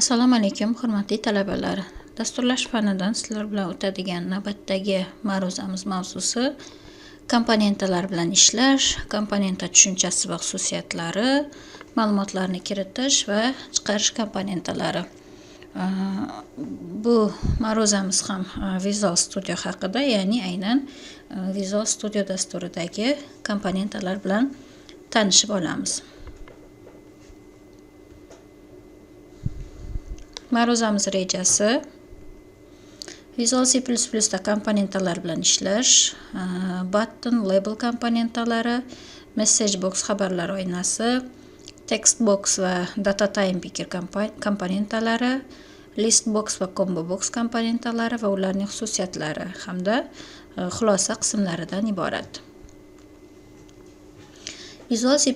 Assalomu alaykum, hurmatli talabalar. Dasturlash fanidan sizlar bilan o'tadigan navbatdagi ma'ruzamiz mavzusi komponentalar bilan ishlash, komponenta tushunchasi va xususiyatlari, ma'lumotlarni kiritish va chiqarish komponentalari. Bu ma'ruzamiz ham Visual Studio haqida, ya'ni aynan Visual Studio dasturidagi komponentalar bilan tanishib olamiz. Ma'ruzamiz rejasi Visual C++ da komponentalar bilan ishlash, button, label komponentalari, message box xabarlar oynasi, text box va data time picker komponentalari, list box va combo box komponentalari va ularning xususiyatlari hamda xulosa qismlaridan iborat. Visual C++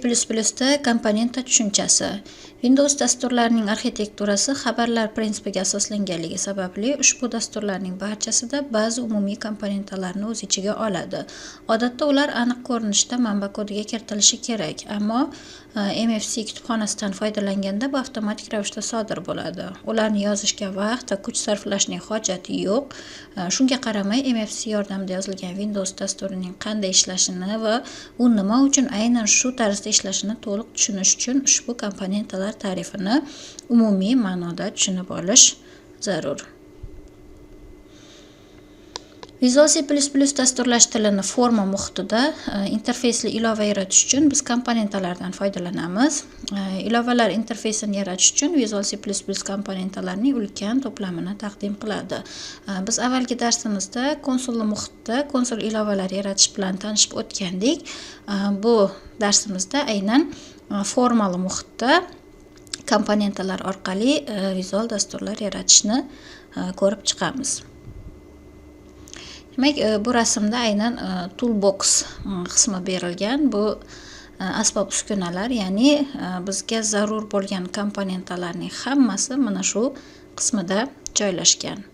da komponenta tushunchasi. Windows dasturlarining arxitekturasi xabarlar prinsipiga asoslanganligi sababli ushbu dasturlarning barchasida ba'zi umumiy komponentalarni o'z ichiga oladi. Odatda ular aniq ko'rinishda manba kodiga kiritilishi kerak, ammo MFC kutubxonasidan foydalanganda bu avtomatik ravishda sodir bo'ladi. Ularni yozishga vaqt va kuch sarflashning hojati yo'q. Shunga qaramay, MFC yordamida yozilgan Windows dasturining qanday ishlashini va u nima uchun aynan shu tarzda ishlashini to'liq tushunish uchun ushbu komponentalar ta'rifini umumiy ma'noda tushunib olish zarur. Visual C++ dasturlash tilini forma muhitida interfeysli ilova yaratish uchun biz komponentalardan foydalanamiz. Ilovalar interfeysini yaratish uchun Visual C++ komponentalarining ulkan to'plamini taqdim qiladi. Biz avvalgi darsimizda konsolli muhitda konsol ilovalar yaratish bilan tanishib o'tgandik. Bu darsimizda aynan formali muhitda komponentalar orqali vizual dasturlar yaratishni ko'rib chiqamiz. Demak, bu rasmda aynan toolbox qismi berilgan. Bu asbob uskunalar, ya'ni bizga zarur bo'lgan komponentalarning hammasi mana shu qismida joylashgan.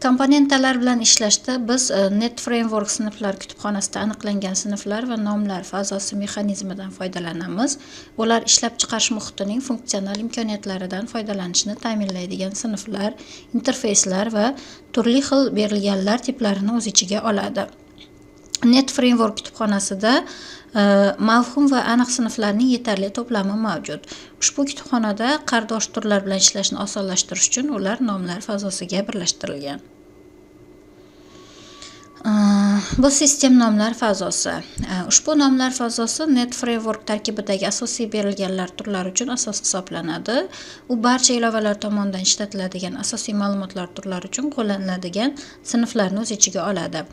Komponentalar bilan ishlashda biz Net Framework sinflar kutubxonasida aniqlangan sinflar va nomlar fazosi mexanizmidan foydalanamiz. Ular ishlab chiqarish muhitining funksional imkoniyatlaridan foydalanishni ta'minlaydigan sinflar, interfeyslar va turli xil berilganlar tiplarini o'z ichiga oladi. Net Framework kutubxonasida mavhum va aniq sinflarning yetarli to'plami mavjud. Ushbu kutubxonada qardosh turlar bilan ishlashni osonlashtirish uchun ular nomlar fazosiga birlashtirilgan. Bu sistem nomlar fazosi. Ushbu nomlar fazosi Net Framework tarkibidagi asosiy berilganlar turlari uchun asos hisoblanadi. U barcha ilovalar tomonidan ishlatiladigan asosiy ma'lumotlar turlari uchun qo'llaniladigan sinflarni o'z ichiga oladi.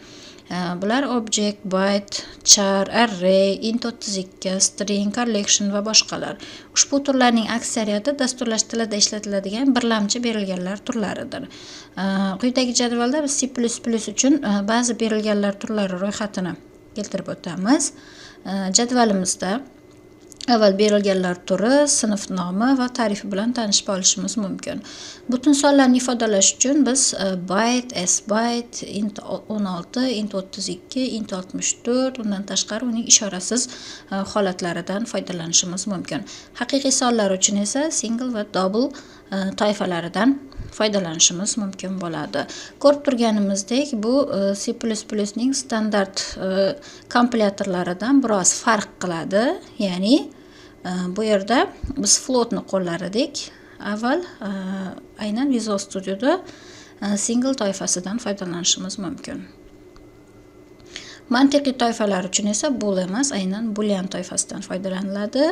Bular object, byte, char, array, int32, string, collection va boshqalar. Ushbu turlarning aksariyati dasturlash tilida ishlatiladigan birlamchi berilganlar turlaridir. Quyidagi jadvalda biz C++ uchun ba'zi berilganlar turlari ro'yxatini keltirib o'tamiz. Jadvalimizda avval berilganlar turi, sinf nomi va tarifi bilan tanishib olishimiz mumkin. Butun sonlarni ifodalash uchun biz byte, sbyte, int16, int32, int64, undan tashqari uning ishorasiz holatlaridan foydalanishimiz mumkin. Haqiqiy sonlar uchun esa single va double toifalaridan foydalanishimiz mumkin bo'ladi. Ko'rib turganimizdek, bu C++ ning standart kompilatorlaridan biroz farq qiladi. Ya'ni bu yerda biz floatni qo'llar edik. Avval aynan Visual Studioda single toifasidan foydalanishimiz mumkin. Mantiqiy toifalar uchun esa bool emas, aynan boolean toifasidan foydalaniladi.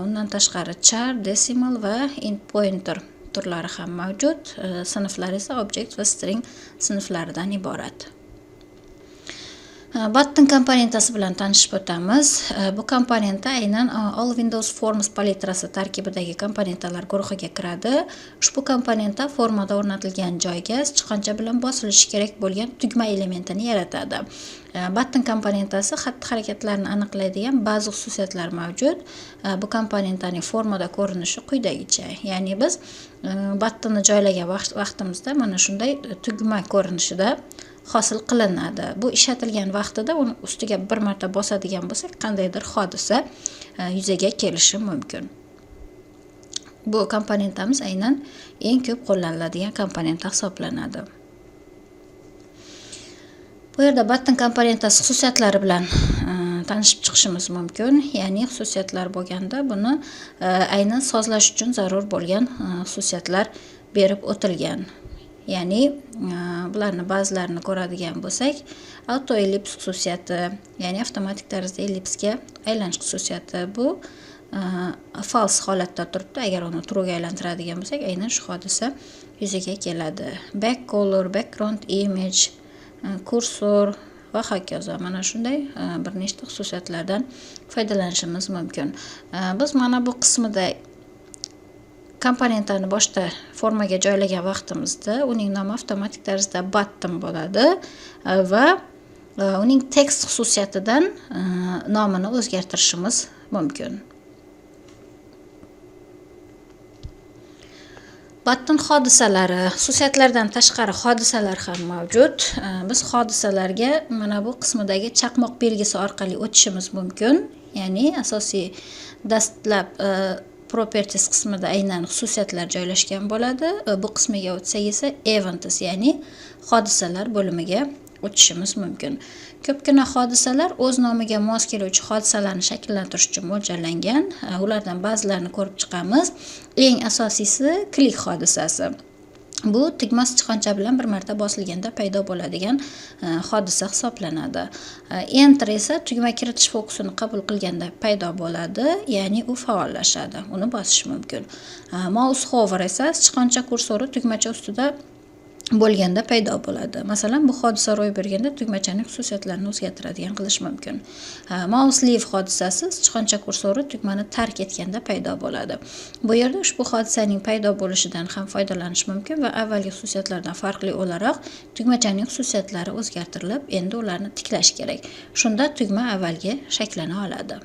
Undan tashqari char, decimal va int pointer turlari ham mavjud. Sinflar esa object va string sinflaridan iborat. Button komponentasi bilan tanishib o'tamiz. Bu komponenta aynan All Windows Forms palitrasi tarkibidagi komponentalar guruhiga kiradi. Ushbu komponenta formada o'rnatilgan joyga sichqoncha bilan bosilishi kerak bo'lgan tugma elementini yaratadi. Button komponentasi xatti-harakatlarni aniqlaydigan ba'zi xususiyatlar mavjud. Bu komponentaning formada ko'rinishi quyidagicha. Ya'ni biz buttonni joylagan vaqtimizda mana shunday tugma ko'rinishida hosil qilinadi. Bu ishlatilgan vaqtida uni ustiga bir marta bosadigan bo'lsak, qandaydir hodisa yuzaga kelishi mumkin. Bu komponentamiz aynan eng ko'p qo'llaniladigan komponent hisoblanadi. Bu yerda button komponentasi xususiyatlari bilan tanishib chiqishimiz mumkin. Ya'ni xususiyatlar bo'lganda buni aynan sozlash uchun zarur bo'lgan xususiyatlar berib o'tilgan. Ya'ni bularni ba'zilarini ko'radigan bo'lsak, auto ellips xususiyati, ya'ni avtomatik tarzda ellipsga aylanish xususiyati. Bu false holatda turibdi. Agar uni true'ga aylantiradigan bo'lsak, aynan shu hodisa yuzaga keladi. Back color, background image, kursor va hokazo. Mana shunday bir nechta xususiyatlardan foydalanishimiz mumkin. Biz mana bu qismida komponentlarni boshda formaga joylagan vaqtimizda uning nomi avtomatik tarzda button bo'ladi va uning tekst xususiyatidan nomini o'zgartirishimiz mumkin. Button hodisalari, xususiyatlardan tashqari hodisalar ham mavjud. Biz hodisalarga mana bu qismidagi chaqmoq belgisi orqali o'tishimiz mumkin. Ya'ni asosiy dastlab properties qismida aynan xususiyatlar joylashgan bo'ladi. Bu qismiga o'tsak esa events, ya'ni hodisalar bo'limiga o'tishimiz mumkin. Ko'pgina hodisalar o'z nomiga mos keluvchi hodisalarni shakllantirish uchun mo'ljallangan. Ulardan ba'zilarini ko'rib chiqamiz. Eng asosiysi klik hodisasi. Bu tugma sichqoncha bilan bir marta bosilganda paydo bo'ladigan hodisa hisoblanadi. Enter esa tugma kiritish fokusini qabul qilganda paydo bo'ladi, ya'ni u faollashadi. Uni bosish mumkin. Mouse hover esa sichqoncha kursori tugmacha ustida bo'lganda paydo bo'ladi. Masalan, bu hodisa ro'y berganda tugmachaning xususiyatlarini o'zgartiradigan qilish mumkin. Mouse leave hodisasi sichqoncha kursori tugmani tark etganda paydo bo'ladi. Bu yerda ushbu hodisaning paydo bo'lishidan ham foydalanish mumkin va avvalgi xususiyatlardan farqli o'laroq tugmachaning xususiyatlari o'zgartirilib, endi ularni tiklash kerak. Shunda tugma avvalgi shaklini oladi.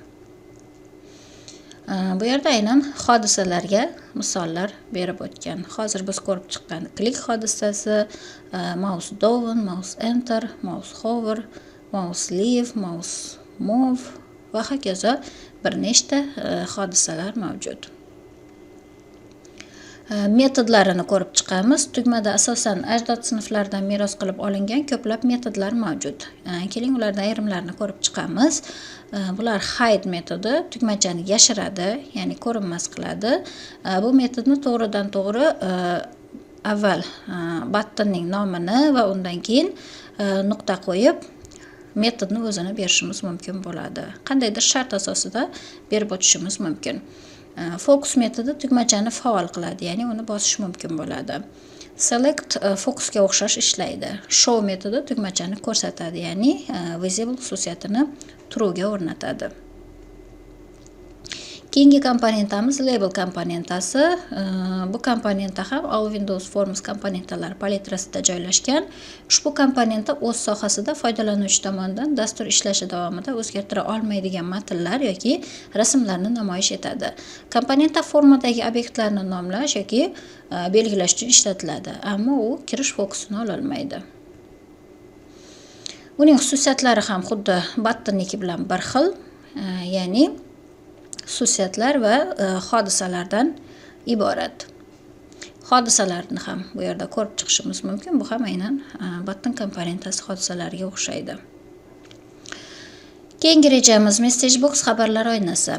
Bu yerda aynan hodisalarga misollar berib o'tgan. Hozir biz ko'rib chiqqan klik hodisasi, mouse down, mouse enter, mouse hover, mouse leave, mouse move va hokazo bir nechta hodisalar mavjud. Metodlarini ko'rib chiqamiz. Tugmada asosan ajdod sinflaridan meros qilib olingan ko'plab metodlar mavjud. Keling ulardan ayrimlarini ko'rib chiqamiz. Bular hide metodi tugmachani yashiradi, ya'ni ko'rinmas qiladi. Bu metodni to'g'ridan to'g'ri avval buttonning nomini va undan keyin nuqta qo'yib metodni o'zini berishimiz mumkin bo'ladi. Qandaydir shart asosida berib o'tishimiz mumkin. Focus metodi tugmachani faol qiladi, ya'ni uni bosish mumkin bo'ladi. Select fokusga o'xshash ishlaydi. Show metodi tugmachani ko'rsatadi, ya'ni visible xususiyatini true'ga o'rnatadi. Keyingi komponentamiz label komponentasi. Bu komponenta ham All Windows Forms komponentalari palitrasida joylashgan. Ushbu komponenta o'z sohasida foydalanuvchi tomonidan dastur ishlashi davomida o'zgartira olmaydigan matnlar yoki rasmlarni namoyish etadi. Komponenta formadagi obyektlarni nomlash yoki belgilash uchun ishlatiladi, ammo u kirish fokusini ola olmaydi. Uning xususiyatlari ham xuddi buttonniki bilan bir xil, ya'ni xususiyatlar va hodisalardan iborat. Hodisalarni ham bu yerda ko'rib chiqishimiz mumkin. Bu ham aynan button komponentasi hodisalariga o'xshaydi. Keyingi rejamiz Messagebox xabarlar oynasi.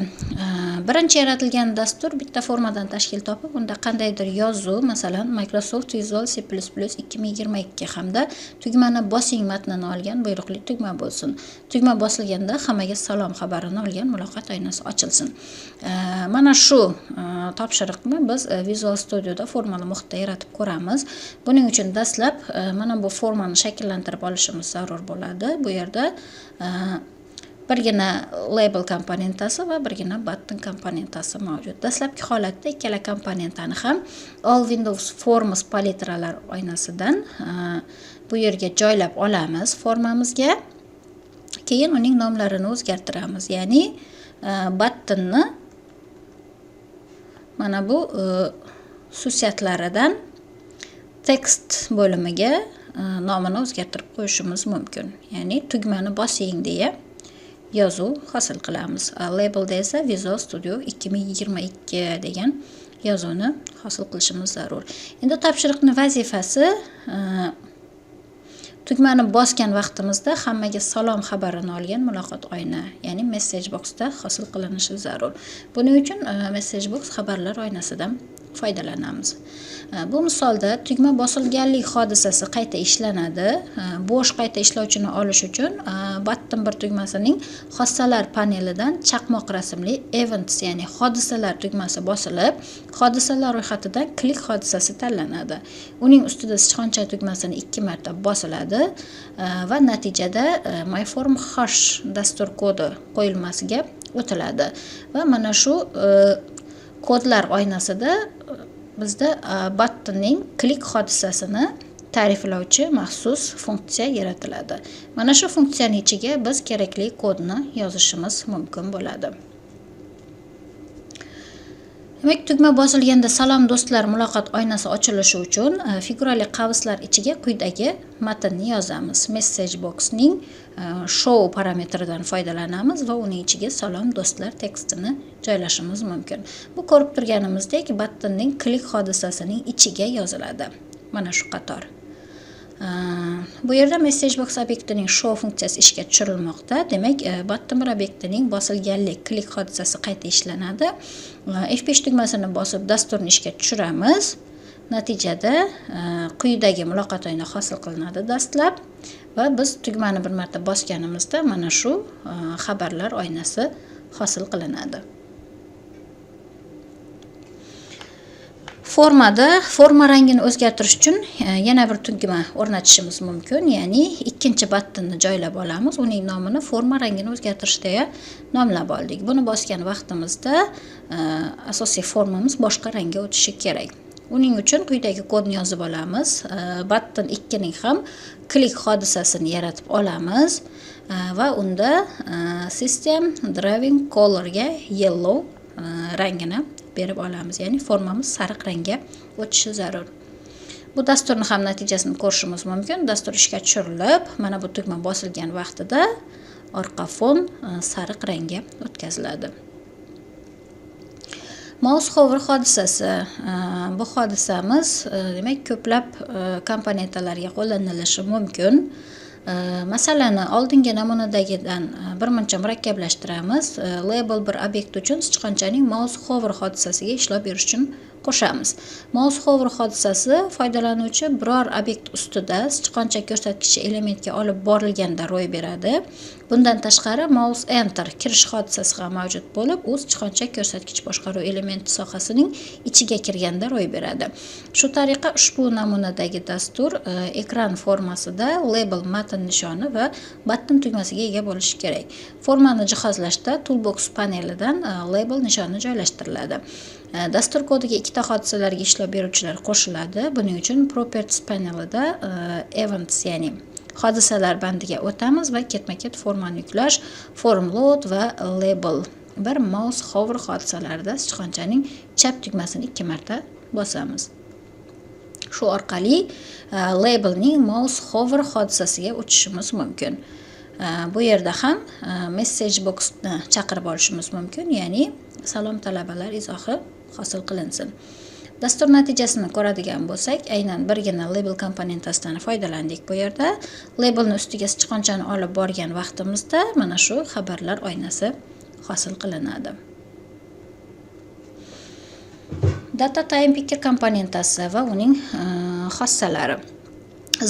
Birinchi yaratilgan dastur bitta formadan tashkil topib, unda qandaydir yozuv, masalan, Microsoft Visual C++ 2022 hamda tugmani bosing matnini olgan buyruqli tugma bo'lsin. Tugma bosilganda hammaga salom xabarini olgan muloqot oynasi ochilsin. Mana shu topshiriqni biz Visual Studioda formali muhitda yaratib ko'ramiz. Buning uchun dastlab mana bu formani shakllantirib olishimiz zarur bo'ladi. Bu yerda birgina label komponentasi va birgina button komponentasi mavjud. Dastlabki holatda ikkala komponentani ham All Windows Forms palitralar oynasidan bu yerga joylab olamiz formamizga. Keyin uning nomlarini o'zgartiramiz. Ya'ni buttonni mana bu xususiyatlaridan text bo'limiga nomini o'zgartirib qo'yishimiz mumkin. Ya'ni tugmani bosing deya yozuv hosil qilamiz. Labelda esa Visual Studio 2022 degan yozuvni hosil qilishimiz zarur. Endi topshiriqning vazifasi tugmani bosgan vaqtimizda hammaga salom xabarini olgan muloqot oyna, ya'ni message boxda hosil qilinishi zarur. Buning uchun message box xabarlar oynasidan foydalanamiz. Bu misolda tugma bosilganlik hodisasi qayta ishlanadi. Bo'sh qayta ishlovchini olish uchun button bir tugmasining xossalar panelidan chaqmoq rasmli events, ya'ni hodisalar tugmasi bosilib, hodisalar ro'yxatidan klik hodisasi tanlanadi. Uning ustida sichqoncha tugmasini 2 marta bosiladi va natijada myform hash dastur kodi qo'yilmasiga o'tiladi. Va mana shu kodlar oynasida bizda buttonning klik hodisasini ta'riflovchi maxsus funksiya yaratiladi. Mana shu funksiyaning ichiga biz kerakli kodni yozishimiz mumkin bo'ladi. Demak, tugma bosilganda salom do'stlar muloqot oynasi ochilishi uchun figurali qavslar ichiga quyidagi matnni yozamiz. Message boxning show parametridan foydalanamiz va uning ichiga salom do'stlar tekstini joylashimiz mumkin. Bu ko'rib turganimizdek buttonning klik hodisasining ichiga yoziladi. Mana shu qator. Bu yerda message box obyektining show funksiyasi ishga tushirilmoqda. Demak, button bir obyektining bosilganlik klik hodisasi qayta ishlanadi. F5 tugmasini bosib dasturni ishga tushiramiz. Natijada quyidagi muloqot oyna hosil qilinadi dastlab va biz tugmani bir marta bosganimizda mana shu xabarlar oynasi hosil qilinadi. Forma rangini o'zgartirish uchun yana bir tugma o'rnatishimiz mumkin, ya'ni ikkinchi buttonni joylab olamiz. Uning nomini forma rangini o'zgartirish deya nomlab oldik. Buni bosgan vaqtimizda asosiy formamiz boshqa rangga o'tishi kerak. Uning uchun quyidagi kodni yozib olamiz. Button 2 ning ham klik hodisasini yaratib olamiz va unda system driving color ga yellow rangini berib olamiz. Ya'ni formamiz sariq rangga o'tishi zarur. Bu dasturni ham natijasini ko'rishimiz mumkin. Dastur ishga tushirilib, mana bu tugma bosilgan vaqtida orqa fon sariq rangga o'tkaziladi. Mouse hover hodisasi. Bu hodisamiz demak ko'plab komponentlarga qo'llanilishi mumkin. Masalani oldingi namunadagidan birmuncha murakkablashtiramiz. Label bir obyekt uchun sichqonchaning mouse hover hodisasiga ishlov berish uchun qo'shamiz. Mouse hover hodisasi foydalanuvchi biror obyekt ustida sichqoncha ko'rsatkichi elementga olib borilganda ro'y beradi. Bundan tashqari mouse enter kirish hodisasi ham mavjud bo'lib, u sichqoncha ko'rsatkich boshqaruv elementi sohasining ichiga kirganda ro'y beradi. Shu tariqa ushbu namunadagi dastur ekran formasida label matn nishoni va button tugmasiga ega bo'lishi kerak. Formani jihozlashda toolbox panelidan label nishoni joylashtiriladi. Dastur kodiga ikkita hodisalarga ishlov beruvchilar qo'shiladi. Buning uchun properties panelida events, ya'ni hodisalar bandiga o'tamiz va ketma-ket formani yuklash, form load va label bir mouse hover hodisalarida sichqonchaning chap tugmasini 2 marta bosamiz. Shu orqali labelning mouse hover hodisasiga o'tishimiz mumkin. Bu yerda ham message boxni chaqirib olishimiz mumkin, ya'ni salom talabalar izohi hosil qilinsin. Dastur natijasini ko'radigan bo'lsak, aynan birgina label komponentasidan foydalandik bu yerda. Labelni ustiga sichqonchani olib borgan vaqtimizda mana shu xabarlar oynasi hosil qilinadi. Data time picker komponentasi va uning xossalari.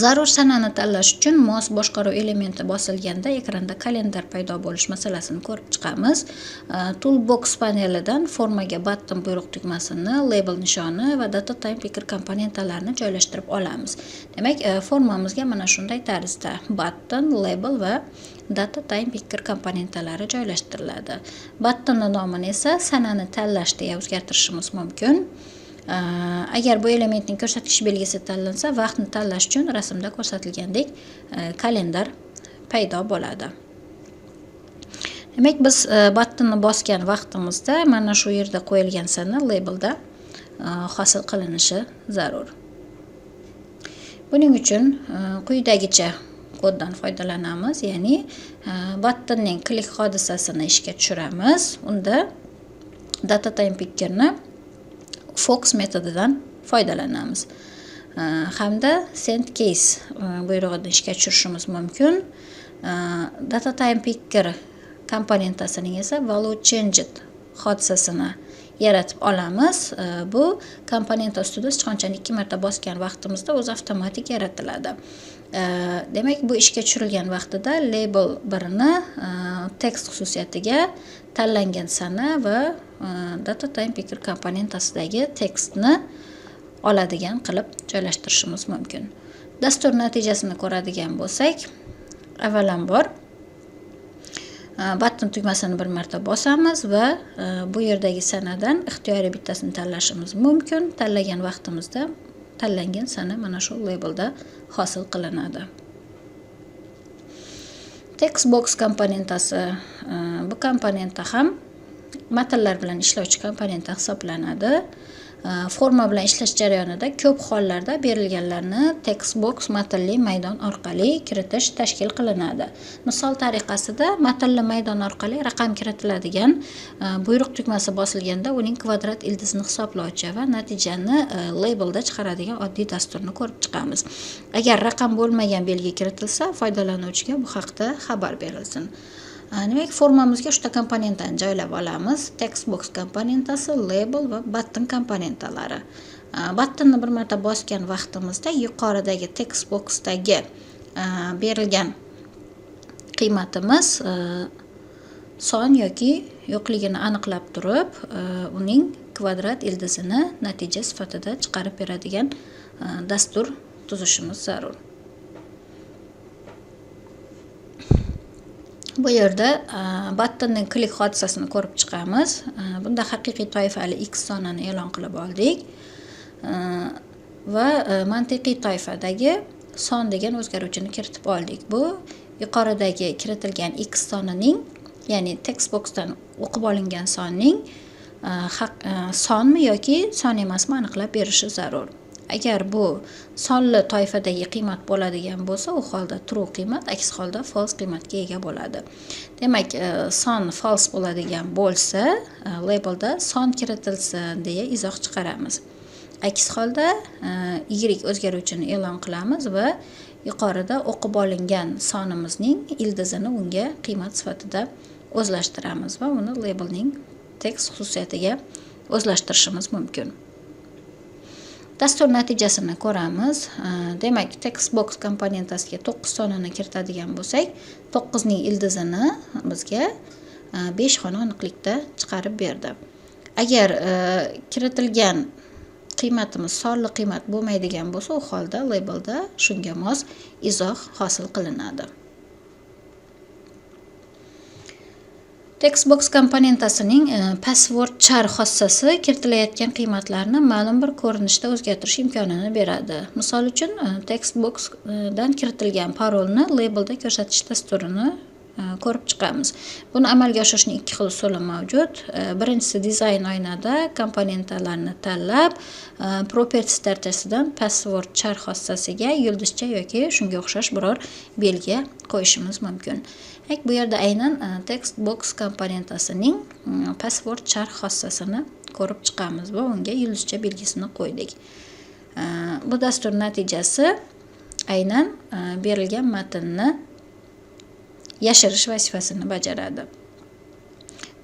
Zarur sanani tanlash uchun mouse boshqaruv elementi bosilganda ekranda kalendar paydo bo'lish masalasini ko'rib chiqamiz. Toolbox panelidan formaga button buyruq tugmasini, label nishoni va data time picker komponentalarini joylashtirib olamiz. Demak, formamizga mana shunday tarzda button, label va data time picker komponentalari joylashtiriladi. Buttonning nomini esa sanani tanlash deya o'zgartirishimiz mumkin. Agar bu elementning ko'rsatkich belgisi tanlansa, vaqtni tanlash uchun rasmda ko'rsatilgandek kalendar paydo bo'ladi. Demak, biz buttonni bosgan vaqtimizda mana shu yerda qo'yilgan sana labelda hosil qilinishi zarur. Buning uchun quyidagicha koddan foydalanamiz. Ya'ni buttonning klik hodisasini ishga tushiramiz. Unda data time pickerni Fox metodidan foydalanamiz. Hamda send case buyrug'idan ishga tushirishimiz mumkin. Data time picker komponentasining esa value changed hodisasini yaratib olamiz. Bu komponent ustida hech qanchani 2 marta bosgan vaqtimizda o'zi avtomatik yaratiladi. Demak, bu ishga tushirilgan vaqtida label birini text xususiyatiga tanlangan sana va data time picker komponentasidagi tekstni oladigan qilib joylashtirishimiz mumkin. Dastur natijasini ko'radigan bo'lsak, avvalambor button tugmasini bir marta bosamiz va bu yerdagi sanadan ixtiyoriy bittasini tanlashimiz mumkin. Tanlagan vaqtimizda tanlangan sana mana shu labelda hosil qilinadi. Textbox komponentasi bu komponenta ham matnlar bilan ishlovchi komponenta hisoblanadi. Forma bilan ishlash jarayonida ko'p hollarda berilganlarni textbox matnli maydon orqali kiritish tashkil qilinadi. Misol tariqasida matnli maydon orqali raqam kiritiladigan buyruq tugmasi bosilganda uning kvadrat ildizini hisoblovchi va natijani labelda chiqaradigan oddiy dasturni ko'rib chiqamiz. Agar raqam bo'lmagan belgi kiritilsa, foydalanuvchiga bu haqda xabar berilsin. Demak, formamizga 3 ta komponentani joylab olamiz. Textbox komponentasi, label va button komponentalari. Buttonni bir marta bosgan vaqtimizda yuqoridagi textboxdagi berilgan qiymatimiz son yoki yo'qligini aniqlab turib, uning kvadrat ildizini natija sifatida chiqarib beradigan dastur tuzishimiz zarur. Bu yerda buttonning klik hodisasini ko'rib chiqamiz. Bunda haqiqiy toifali x sonini e'lon qilib oldik. Va mantiqiy toifadagi son degan o'zgaruvchini kiritib oldik. Bu yuqoridagi kiritilgan x sonining, ya'ni textboxdan o'qib olingan sonning sonmi yoki son emasmi aniqlab berishi zarur. Agar bu sonli toifadagi qiymat bo'ladigan bo'lsa, u holda true qiymat, aks holda false qiymatga ega bo'ladi. Demak, son false bo'ladigan bo'lsa, labelda son kiritilsin deya izoh chiqaramiz. Aks holda y o'zgaruvchini e'lon qilamiz va yuqorida o'qib olingan sonimizning ildizini unga qiymat sifatida o'zlashtiramiz va uni labelning text xususiyatiga o'zlashtirishimiz mumkin. Dastur natijasini ko'ramiz. Demak, textbox komponentasiga 9 sonini kiritadigan bo'lsak, 9 ning ildizini bizga 5 xona aniqlikda chiqarib berdi. Agar kiritilgan qiymatimiz sonli qiymat bo'lmaydigan bo'lsa, u holda labelda shunga mos izoh hosil qilinadi. Textbox komponentasining password char xossasi kiritilayotgan qiymatlarni ma'lum bir ko'rinishda o'zgartirish imkonini beradi. Misol uchun, textboxdan kiritilgan parolni labelda ko'rsatish dasturini ko'rib chiqamiz. Buni amalga oshirishning 2 xil usuli mavjud. Birinchisi, dizayn oynada komponentalarni tanlab, properties darajasidan password char xossasiga yulduzcha yoki shunga o'xshash biror belgi qo'yishimiz mumkin. Bu yerda aynan textbox komponentasining password char xossasini ko'rib chiqamiz va unga yulduzcha belgisini qo'ydik. Bu dastur natijasi aynan berilgan matnni yashirish vazifasini bajaradi.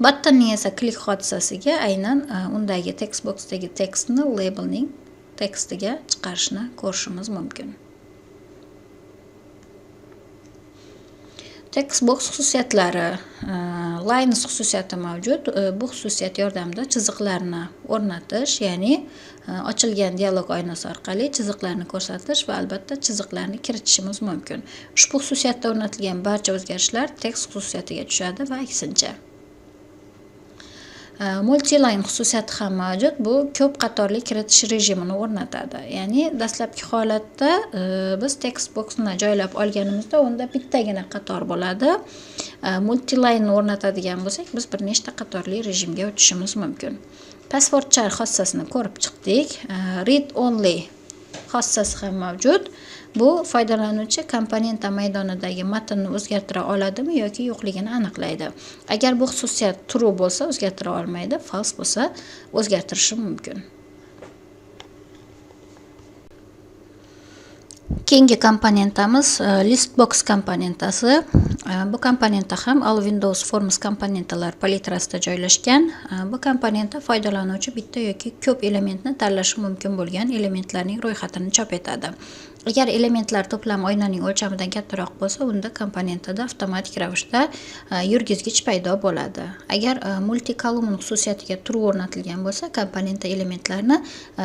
Buttonning esa klik hodisasiga aynan undagi textboxdagi tekstni labelning tekstiga chiqarishni ko'rishimiz mumkin. Textbox xususiyatlari, lines xususiyati mavjud. Bu xususiyat yordamida chiziqlarni o'rnatish, ya'ni ochilgan dialog oynasi orqali chiziqlarni ko'rsatish va albatta chiziqlarni kiritishimiz mumkin. Ushbu xususiyatda o'rnatilgan barcha o'zgarishlar tekst xususiyatiga tushadi va aksincha. Multiline xususiyati ham mavjud. Bu ko'p qatorli kiritish rejimini o'rnatadi. Ya'ni dastlabki holatda biz textboxni joylab olganimizda unda bittagina qator bo'ladi. Multiline o'rnatadigan bo'lsak, biz bir nechta qatorli rejimga o'tishimiz mumkin. Password char xossasini ko'rib chiqdik. Read only xossasi ham mavjud. Bu foydalanuvchi komponenta maydonidagi matnni o'zgartira oladimi yoki yo'qligini aniqlaydi. Agar bu xususiyat true bo'lsa, o'zgartira olmaydi, false bo'lsa, o'zgartirishi mumkin. Keyingi komponentamiz Listbox komponentasi. Bu komponenta ham All Windows Forms komponentalar palitrasida joylashgan. Bu komponenta foydalanuvchi bitta yoki ko'p elementni tanlashi mumkin bo'lgan elementlarning ro'yxatini chop etadi. Agar elementlar to'plami oynaning o'lchamidan kattaroq bo'lsa, unda komponentada avtomatik ravishda yurgizgich paydo bo'ladi. Agar multi-kolumn xususiyatiga true o'rnatilgan bo'lsa, komponenta elementlarni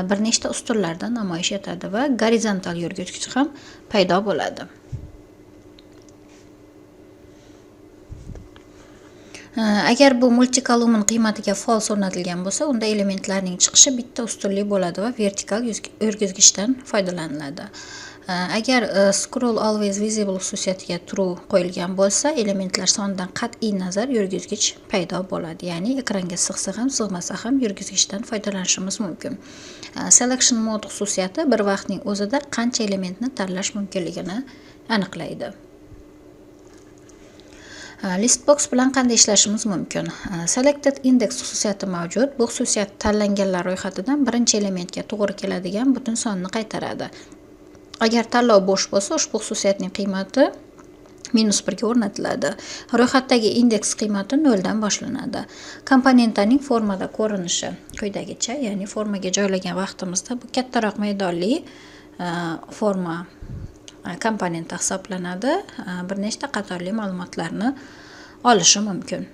bir nechta ustunlarda namoyish etadi va gorizontal yurgizgich ham paydo bo'ladi. Agar bu multi-kolumn qiymatiga false o'rnatilgan bo'lsa, unda elementlarning chiqishi bitta ustunlik bo'ladi va vertikal yurgizgichdan foydalaniladi. Agar scroll always visible xususiyatiga true qo'yilgan bo'lsa, elementlar sonidan qat'iy nazar yurgizgich paydo bo'ladi. Ya'ni ekranga sig'sa ham, sig'masa ham yurgizgichdan foydalanishimiz mumkin. Selection mode xususiyati bir vaqtning o'zida qancha elementni tanlash mumkinligini aniqlaydi. Listbox bilan qanday ishlashimiz mumkin? Selected index xususiyati mavjud. Bu xususiyat tanlanganlar ro'yxatidan birinchi elementga to'g'ri keladigan butun sonni qaytaradi. Agar tanlov bo'sh bo'lsa, ushbu xususiyatning qiymati -1 ga o'rnatiladi. Ro'yxatdagi indeks qiymati 0 dan boshlanadi. Komponentaning formada ko'rinishi quyidagicha, ya'ni formaga joylagan vaqtimizda bu kattaroq maydonli forma komponenta hisoblanadi. Bir nechta qatorli ma'lumotlarni olishi mumkin.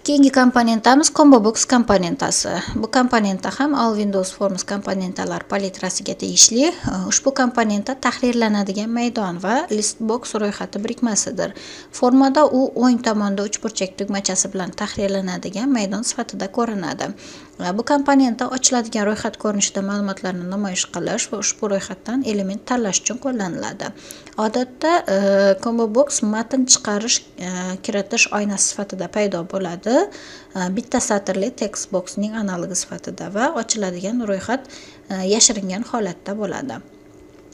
Keyingi komponentamiz ComboBox komponentasi. Bu komponenta ham All Windows Forms komponentalar palitrasiga tegishli. Ushbu komponenta tahrirlanadigan maydon va Listbox ro'yxati birikmasidir. Formada u o'ng tomonda uchburchak tugmachasi bilan tahrirlanadigan maydon sifatida ko'rinadi. Bu komponenta ochiladigan ro'yxat ko'rinishida ma'lumotlarni namoyish qilish va ushbu ro'yxatdan element tanlash uchun qo'llaniladi. Odatda ComboBox matn chiqarish, kiritish oynasi sifatida paydo bo'ladi. Bitta satrli text boxning analogi sifatida va ochiladigan ro'yxat yashiringan holatda bo'ladi.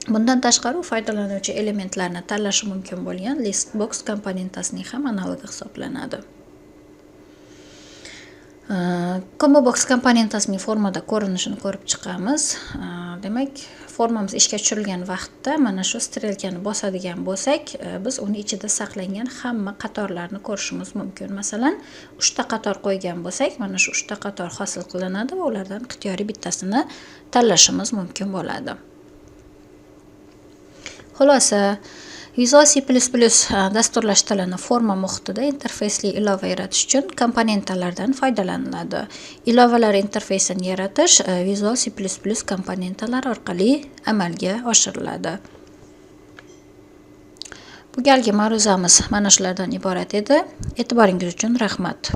Bundan tashqari, foydalanuvchi elementlarni tanlashi mumkin bo'lgan Listbox komponentasining ham analogi hisoblanadi. ComboBox komponentasining formada ko'rinishini ko'rib chiqamiz. Demak, formamiz ishga tushirilgan vaqtda mana shu strelkani bosadigan bo'lsak, biz uni ichida saqlangan hamma qatorlarni ko'rishimiz mumkin. Masalan, 3 ta qator qo'ygan bo'lsak, mana shu 3 ta qator hosil qilinadi va ulardan ixtiyoriy bittasini tanlashimiz mumkin bo'ladi. Xulosa, Visual C++ dasturlash tilini forma muhitida interfeysli ilova yaratish uchun komponentalardan foydalaniladi. Ilovalar interfeysini yaratish Visual C++ komponentalar orqali amalga oshiriladi. Bu galgi ma'ruzamiz mana shulardan iborat edi. E'tiboringiz uchun rahmat.